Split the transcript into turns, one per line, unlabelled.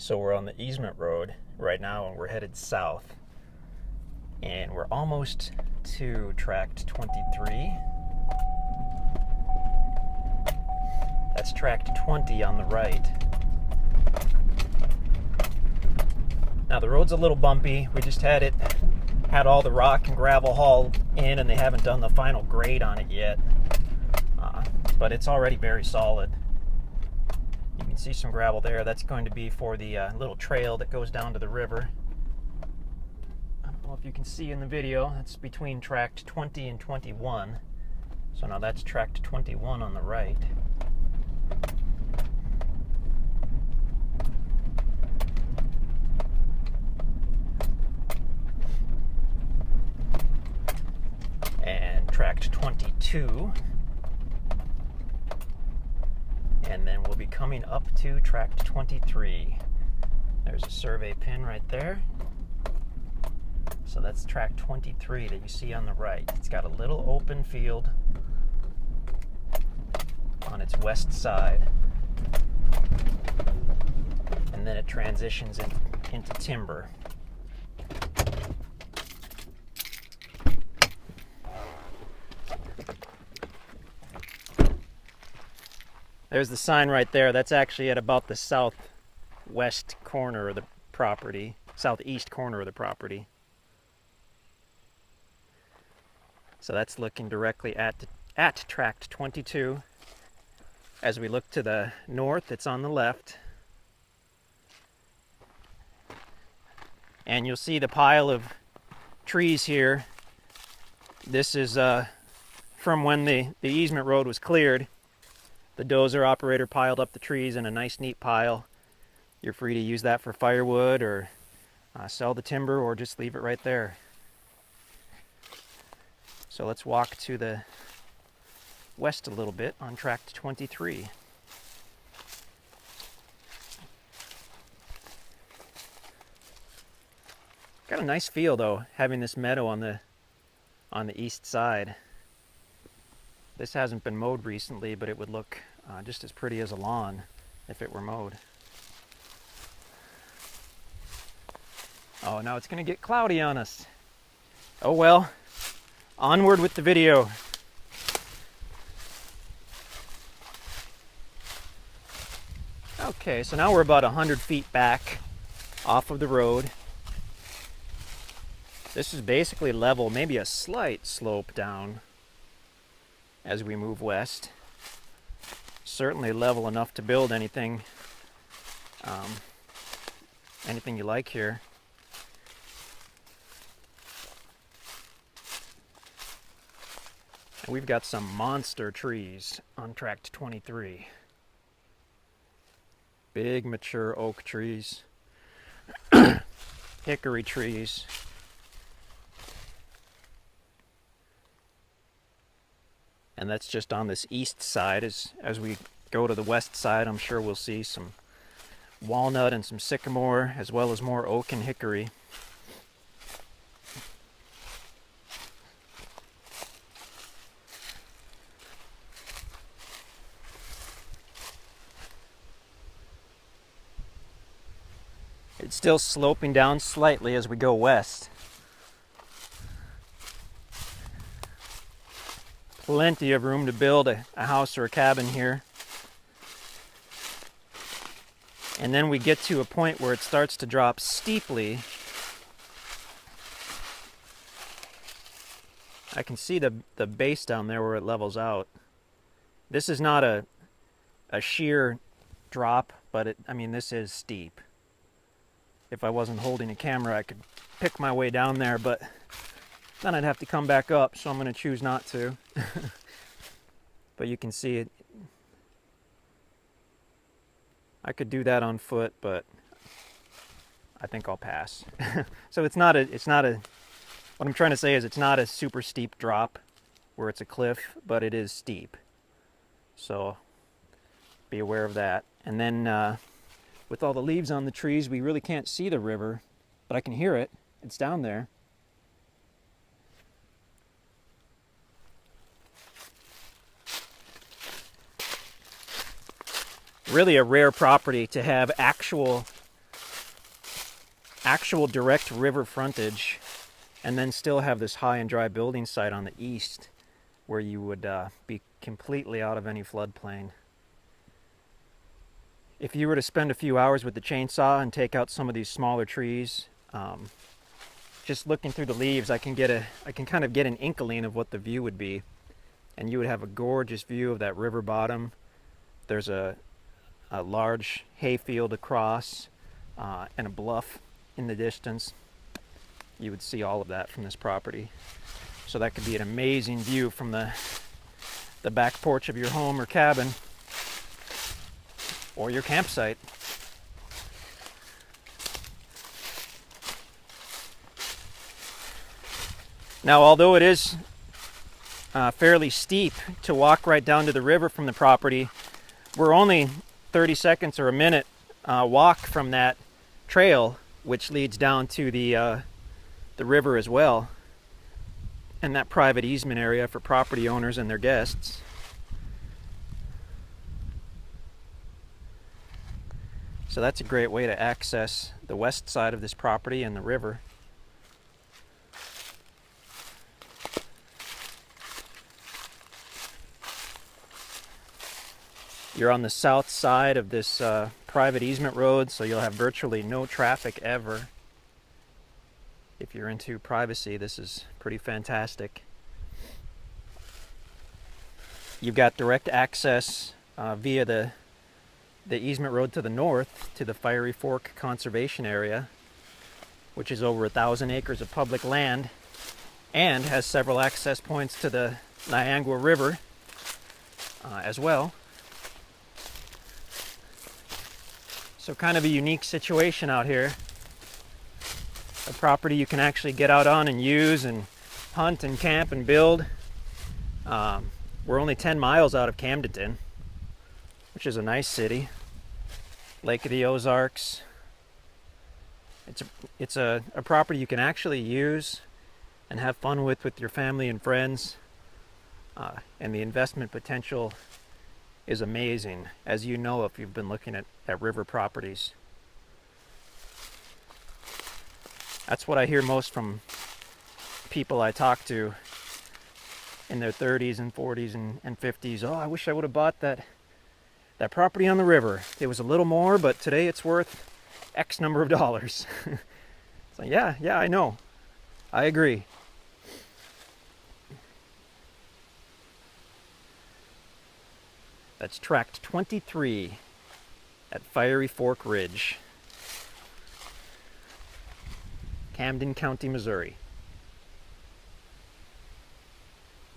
So we're on the easement road right now and we're headed south. And we're almost to tract 23. That's tract 20 on the right. Now the road's a little bumpy. We just had all the rock and gravel hauled in and they haven't done the final grade on it yet. But it's already very solid. You can see some gravel there. That's going to be for the little trail that goes down to the river. I don't know if you can see in the video, that's between tract 20 and 21. So now that's tract 21 on the right. And tract 22. And then we'll be coming up to tract 23. There's a survey pin right there. So that's tract 23 that you see on the right. It's got a little open field on its west side. And then it transitions into timber. There's the sign right there. That's actually at about the southwest corner of the property, southeast corner of the property. So that's looking directly at tract 22. As we look to the north, it's on the left. And you'll see the pile of trees here. This is from when the easement road was cleared. The dozer operator piled up the trees in a nice neat pile. You're free to use that for firewood or sell the timber or just leave it right there. So let's walk to the west a little bit on tract 23. Got a nice feel though, having this meadow on the east side. This hasn't been mowed recently, but it would look just as pretty as a lawn if it were mowed. Oh, now it's going to get cloudy on us. Oh well, onward with the video. Okay, so now we're about 100 feet back off of the road. This is basically level, maybe a slight slope down as we move west. Certainly level enough to build anything you like here. And we've got some monster trees on tract 23. Big mature oak trees, hickory trees. And that's just on this east side. As we go to the west side, I'm sure we'll see some walnut and some sycamore, as well as more oak and hickory. It's still sloping down slightly as we go west. Plenty of room to build a house or a cabin here. And then we get to a point where it starts to drop steeply. I can see the base down there where it levels out. This is not a sheer drop, but this is steep. If I wasn't holding a camera, I could pick my way down there, but then I'd have to come back up, so I'm going to choose not to. But you can see it. I could do that on foot, but I think I'll pass. So what I'm trying to say is it's not a super steep drop where it's a cliff, but it is steep. So be aware of that. And then with all the leaves on the trees, we really can't see the river, but I can hear it. It's down there. Really a rare property to have actual actual direct river frontage, and then still have this high and dry building site on the east where you would be completely out of any floodplain. If you were to spend a few hours with the chainsaw and take out some of these smaller trees, just looking through the leaves, I can kind of get an inkling of what the view would be, and you would have a gorgeous view of that river bottom. There's a large hayfield across, and a bluff in the distance. You would see all of that from this property. So that could be an amazing view from the back porch of your home or cabin or your campsite. Now, although it is fairly steep to walk right down to the river from the property, we're only 30 seconds or a minute walk from that trail, which leads down to the river as well, and that private easement area for property owners and their guests. So that's a great way to access the west side of this property and the river. You're on the south side of this private easement road, so you'll have virtually no traffic ever. If you're into privacy, this is pretty fantastic. You've got direct access via the easement road to the north to the Fiery Fork Conservation Area, which is over 1,000 acres of public land and has several access points to the Niangua River as well. So kind of a unique situation out here. A property you can actually get out on and use and hunt and camp and build. We're only 10 miles out of Camdenton, which is a nice city. Lake of the Ozarks. It's a property you can actually use and have fun with your family and friends. And the investment potential is amazing, as you know if you've been looking at river properties. That's what I hear most from people I talk to in their 30s and 40s and 50s. Oh, I wish I would have bought that property on the river. It was a little more, but today it's worth X number of dollars. So yeah, I know. I agree. That's tract 23 at Fiery Fork Ridge, Camden County, Missouri.